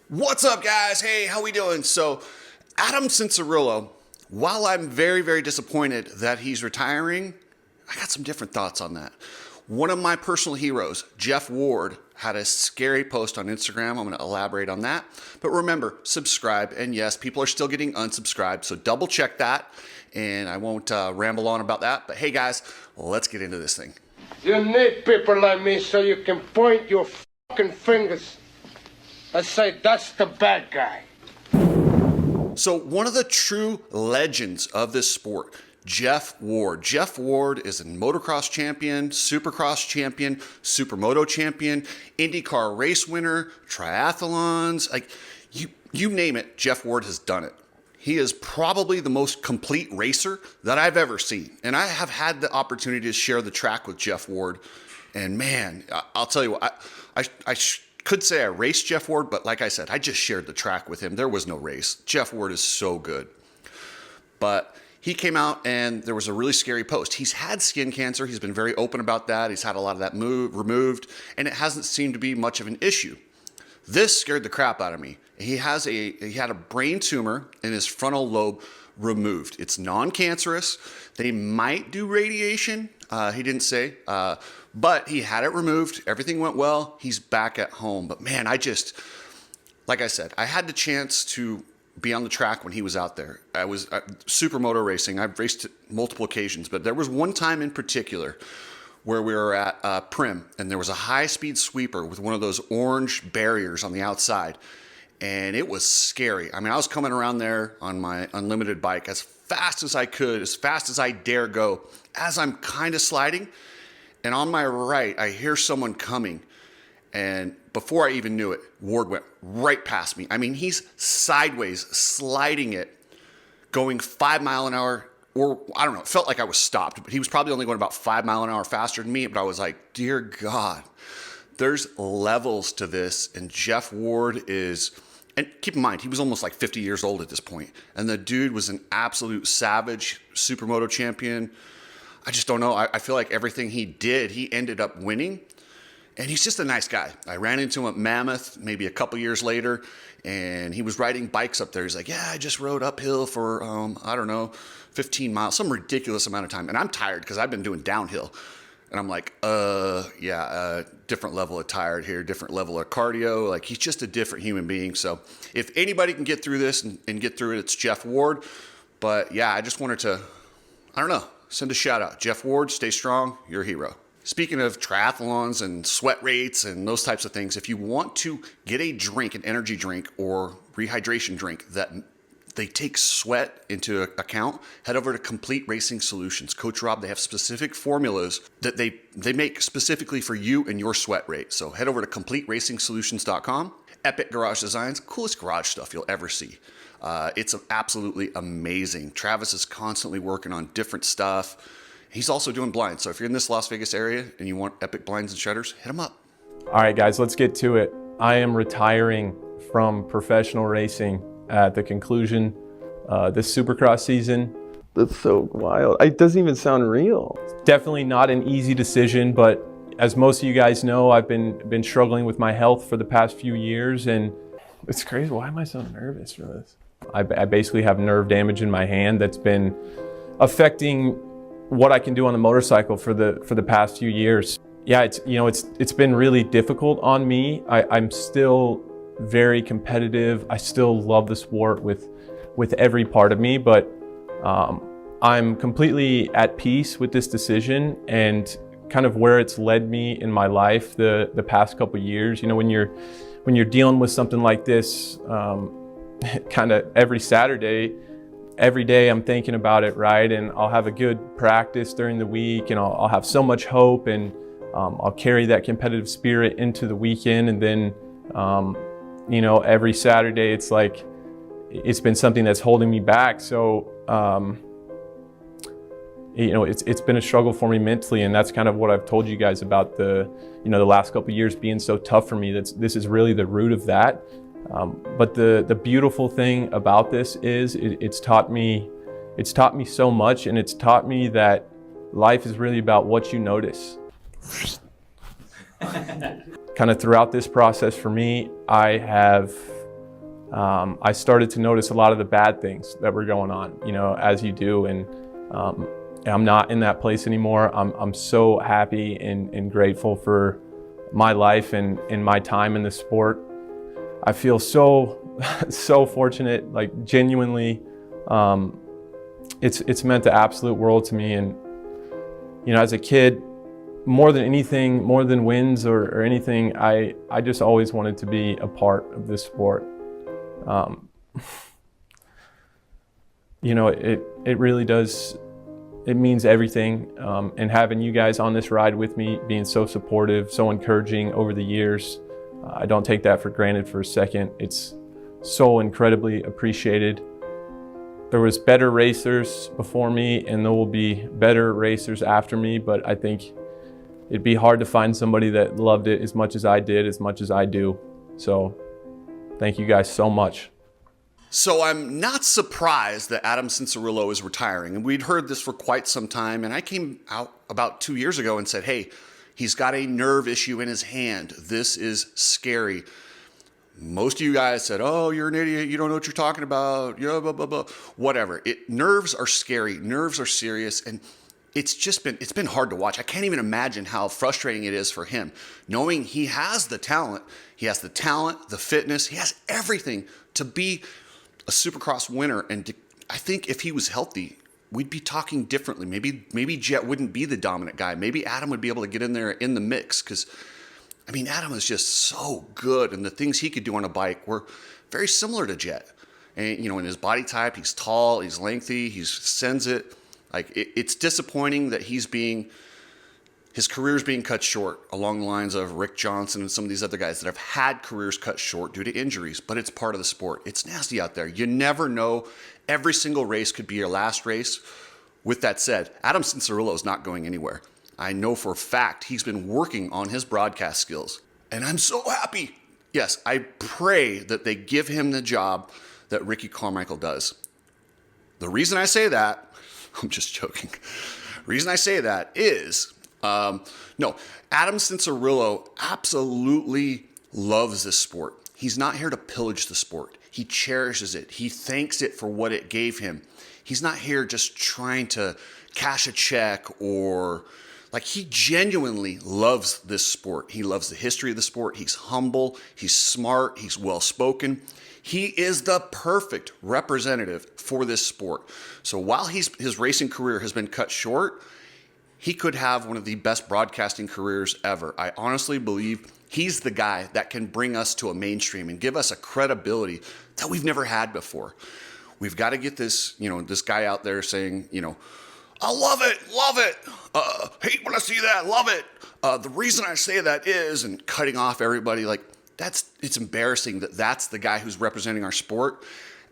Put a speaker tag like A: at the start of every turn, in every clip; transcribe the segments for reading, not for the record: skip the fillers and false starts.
A: What's up, guys? Hey, how we doing? So, Adam Cianciarulo, while I'm very, very disappointed that he's retiring, I got some different thoughts on that. One of my personal heroes, Jeff Ward, had a scary post on Instagram. I'm going to elaborate on that. But remember, subscribe. And yes, people are still getting unsubscribed, so double check that. And I won't ramble on about that. But hey, guys, let's get into this thing.
B: You need people like me so you can point your fucking fingers and say, that's the bad guy.
A: So one of the true legends of this sport, Jeff Ward. Jeff Ward is a motocross champion, supercross champion, supermoto champion, IndyCar race winner, triathlons, like you name it, Jeff Ward has done it. He is probably the most complete racer that I've ever seen. And I have had the opportunity to share the track with Jeff Ward. And man, I'll tell you what, I could say I raced Jeff Ward, but like I said, I just shared the track with him. There was no race. Jeff Ward is so good. But he came out and there was a really scary post. He's had skin cancer. He's been very open about that. He's had a lot of that removed, and it hasn't seemed to be much of an issue. This scared the crap out of me. He had a brain tumor in his frontal lobe removed. It's non-cancerous. They might do radiation. He didn't say, but he had it removed. Everything went well. He's back at home. But man, like I said, I had the chance to be on the track when he was out there. I was supermoto racing. I've raced multiple occasions, but there was one time in particular where we were at Prim, and there was a high-speed sweeper with one of those orange barriers on the outside, and it was scary. I mean, I was coming around there on my unlimited bike as fast as I could, as fast as I dare go, as I'm kind of sliding, and on my right, I hear someone coming, and before I even knew it, Ward went right past me. I mean, he's sideways, sliding it, going 5 mile an hour, or I don't know, it felt like I was stopped, but he was probably only going about 5 mile an hour faster than me. But I was like, dear God, there's levels to this. And Jeff Ward is, and keep in mind, he was almost like 50 years old at this point. And the dude was an absolute savage, supermoto champion. I just don't know. I feel like everything he did, he ended up winning. And he's just a nice guy. I ran into him at Mammoth maybe a couple years later, and he was riding bikes up there. He's like, yeah, I just rode uphill for, I don't know, 15 miles, some ridiculous amount of time. And I'm tired because I've been doing downhill. And I'm like, different level of tired here, different level of cardio. Like, he's just a different human being. So if anybody can get through this and get through it, it's Jeff Ward. But yeah, I just wanted to, I don't know, send a shout out. Jeff Ward, stay strong. You're a hero. Speaking of triathlons and sweat rates and those types of things, if you want to get a drink, an energy drink or rehydration drink that they take sweat into account, head over to Complete Racing Solutions. Coach Rob, they have specific formulas that they make specifically for you and your sweat rate. So head over to CompleteRacingSolutions.com. Epic garage designs, coolest garage stuff you'll ever see. It's absolutely amazing. Travis is constantly working on different stuff. He's also doing blinds. So if you're in this Las Vegas area and you want epic blinds and shutters, hit him up.
C: All right, guys, let's get to it. I am retiring from professional racing at the conclusion this Supercross season.
D: That's so wild. It doesn't even sound real.
C: Definitely not an easy decision, but as most of you guys know, I've been struggling with my health for the past few years, and it's crazy. Why am I so nervous for this? I basically have nerve damage in my hand that's been affecting what I can do on the motorcycle for the past few years. Yeah, it's been really difficult on me. I'm still very competitive. I still love the sport with every part of me, but I'm completely at peace with this decision and kind of where it's led me in my life the past couple of years. You know, when you're dealing with something like this, kind of every Saturday, every day I'm thinking about it, right? And I'll have a good practice during the week, and I'll have so much hope, and I'll carry that competitive spirit into the weekend. And then, every Saturday, it's like, it's been something that's holding me back. So, it's been a struggle for me mentally, and that's kind of what I've told you guys about the last couple of years being so tough for me. This is really the root of that. But the beautiful thing about this is it's taught me so much, and it's taught me that life is really about what you notice. Kind of throughout this process for me, I have I started to notice a lot of the bad things that were going on, as you do. And I'm not in that place anymore. I'm so happy and grateful for my life and my time in the sport. I feel so fortunate, like genuinely. It's meant the absolute world to me. And as a kid, more than anything, more than wins or anything, I just always wanted to be a part of this sport. It really does. It means everything. And having you guys on this ride with me, being so supportive, so encouraging over the years, I don't take that for granted for a second. It's so incredibly appreciated. There was better racers before me, and there will be better racers after me, but I think it'd be hard to find somebody that loved it as much as I did, as much as I do. So thank you guys so much.
A: So I'm not surprised that Adam Cianciarulo is retiring. And we'd heard this for quite some time. And I came out about 2 years ago and said, hey, he's got a nerve issue in his hand. This is scary. Most of you guys said, oh, you're an idiot. You don't know what you're talking about. Yeah, blah, blah, blah. Whatever. Nerves are scary. Nerves are serious. And it's been hard to watch. I can't even imagine how frustrating it is for him, knowing he has the talent. He has the talent, the fitness. He has everything to be a Supercross winner. And I think if he was healthy, we'd be talking differently. Maybe Jet wouldn't be the dominant guy. Maybe Adam would be able to get in there in the mix, because Adam is just so good, and the things he could do on a bike were very similar to Jet. And in his body type, he's tall, he's lengthy, he sends it. It's disappointing that his career's being cut short along the lines of Rick Johnson and some of these other guys that have had careers cut short due to injuries, but it's part of the sport. It's nasty out there. You never know. Every single race could be your last race. With that said, Adam Cianciarulo is not going anywhere. I know for a fact he's been working on his broadcast skills, and I'm so happy. Yes, I pray that they give him the job that Ricky Carmichael does. The reason I say that, I'm just joking. The reason I say that is, no, Adam Cianciarulo absolutely loves this sport. He's not here to pillage the sport. He cherishes it. He thanks it for what it gave him. He's not here just trying to cash a check he genuinely loves this sport. He loves the history of the sport. He's humble. He's smart. He's well-spoken. He is the perfect representative for this sport. So while his racing career has been cut short, he could have one of the best broadcasting careers ever. I honestly believe he's the guy that can bring us to a mainstream and give us a credibility that we've never had before. We've got to get this guy out there saying, I love it. Hate when I see that, love it. The reason I say that is, and cutting off everybody, it's embarrassing that that's the guy who's representing our sport.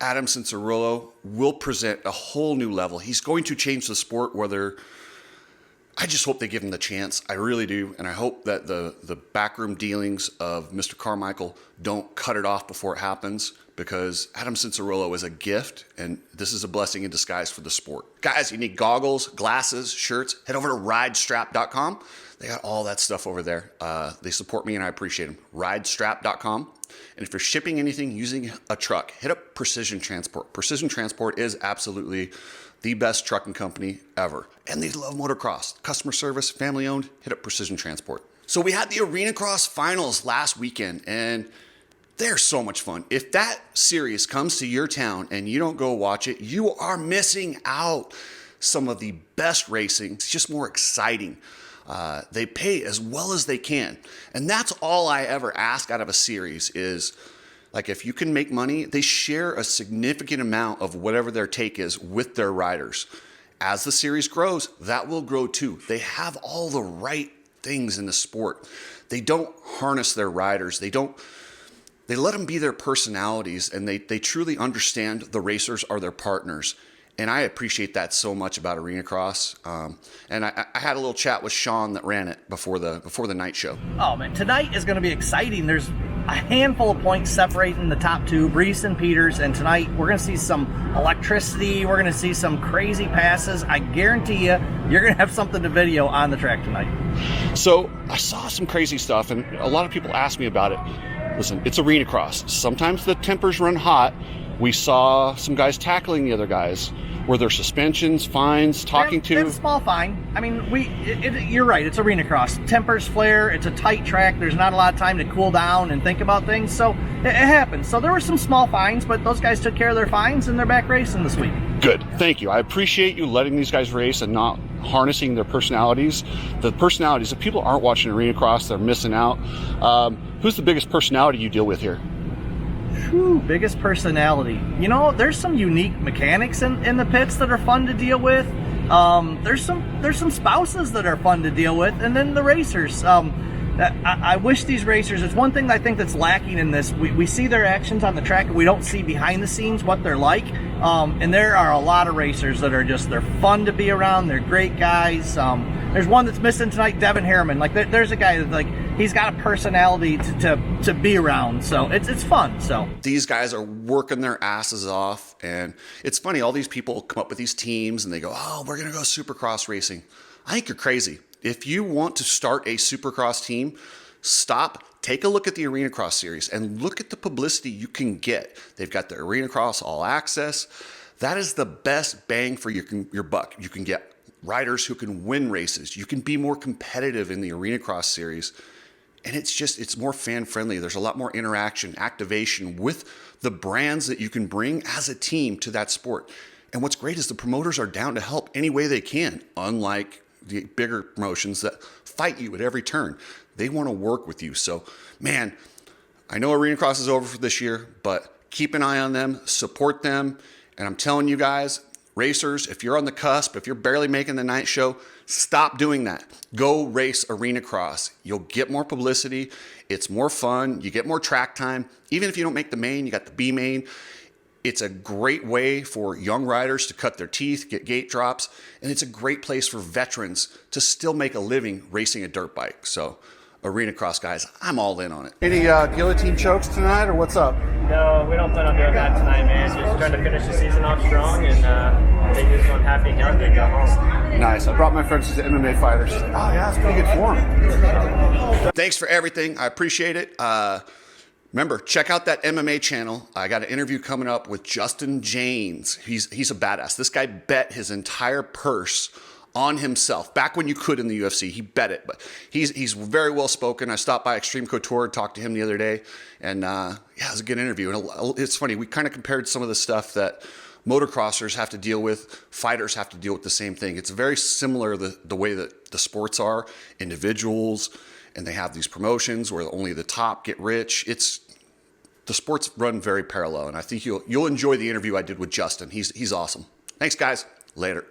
A: Adam Cianciarulo will present a whole new level. He's going to change the sport, I just hope they give him the chance. I really do. And I hope that the backroom dealings of Mr. Carmichael don't cut it off before it happens, because Adam Cianciarulo is a gift, and this is a blessing in disguise for the sport. Guys, you need goggles, glasses, shirts, head over to ridestrap.com. They got all that stuff over there. They support me, and I appreciate them. Ridestrap.com. And if you're shipping anything using a truck, hit up Precision Transport. Precision Transport is absolutely the best trucking company ever. And they love motocross. Customer service, family owned, hit up Precision Transport. So we had the Arenacross finals last weekend, and they're so much fun. If that series comes to your town and you don't go watch it, you are missing out. Some of the best racing. It's just more exciting. They pay as well as they can. And that's all I ever ask out of a series is, if you can make money, they share a significant amount of whatever their take is with their riders. As the series grows, that will grow too. They have all the right things in the sport. They don't harness their riders. They let them be their personalities, and they truly understand the racers are their partners. And I appreciate that so much about Arenacross. And I had a little chat with Sean that ran it before the night show.
E: Oh man, tonight is going to be exciting. There's a handful of points separating the top two, Brees and Peters, and tonight we're going to see some electricity. We're going to see some crazy passes. I guarantee you're going to have something to video on the track tonight.
A: So I saw some crazy stuff, and a lot of people asked me about it. Listen, it's arena cross. Sometimes the tempers run hot. We saw some guys tackling the other guys. Were there suspensions, fines, talking to?
E: It's small fine. I mean, you're right. It's arena cross. Tempers flare. It's a tight track. There's not a lot of time to cool down and think about things. So it happens. So there were some small fines, but those guys took care of their fines and they're back racing this week.
A: Good. Thank you. I appreciate you letting these guys race and not harnessing their personalities. The personalities, if people aren't watching arena cross, they're missing out. Who's the biggest personality you deal with here?
E: Whew, biggest personality. You know, there's some unique mechanics in the pits that are fun to deal with. There's some spouses that are fun to deal with, and then the racers. I wish these racers, it's one thing that I think that's lacking in this. We see their actions on the track and we don't see behind the scenes what they're like. And there are a lot of racers that are they're fun to be around. They're great guys. There's one that's missing tonight, Devin Harriman. Like there's a guy that he's got a personality to be around. So it's fun. So
A: these guys are working their asses off, and it's funny. All these people come up with these teams and they go, "Oh, we're gonna go Supercross racing." I think you're crazy. If you want to start a Supercross team, stop, take a look at the Arenacross series and look at the publicity you can get. They've got the Arenacross All Access. That is the best bang for your buck. You can get riders who can win races. You can be more competitive in the Arenacross series. And it's more fan friendly. There's a lot more interaction, activation with the brands that you can bring as a team to that sport. And what's great is the promoters are down to help any way they can, unlike the bigger promotions that fight you at every turn. They want to work with you. So, man, I know Arenacross is over for this year, but keep an eye on them, support them. And I'm telling you guys, racers, if you're on the cusp, if you're barely making the night show, stop doing that. Go race Arenacross. You'll get more publicity. It's more fun. You get more track time. Even if you don't make the main, you got the B main. It's a great way for young riders to cut their teeth, get gate drops, and it's a great place for veterans to still make a living racing a dirt bike. So, Arenacross, guys, I'm all in on it. Any guillotine chokes tonight, or what's up?
F: No, we don't plan on doing that tonight, man. Just trying to finish the season off strong and take this one happy and healthy and go home.
A: Nice. I brought my friends to MMA fighters. Oh, yeah, that's pretty good form. Thanks for everything. I appreciate it. Remember, check out that MMA channel. I got an interview coming up with Justin James. He's a badass. This guy bet his entire purse on himself. Back when you could in the UFC, he bet it. But he's very well spoken. I stopped by Extreme Couture, talked to him the other day, and yeah, it was a good interview. And it's funny, we kind of compared some of the stuff that motocrossers have to deal with, fighters have to deal with the same thing. It's very similar the way that the sports are, individuals, and they have these promotions where only the top get rich. The sports run very parallel, and I think you'll enjoy the interview I did with Justin. He's awesome. Thanks, guys. Later.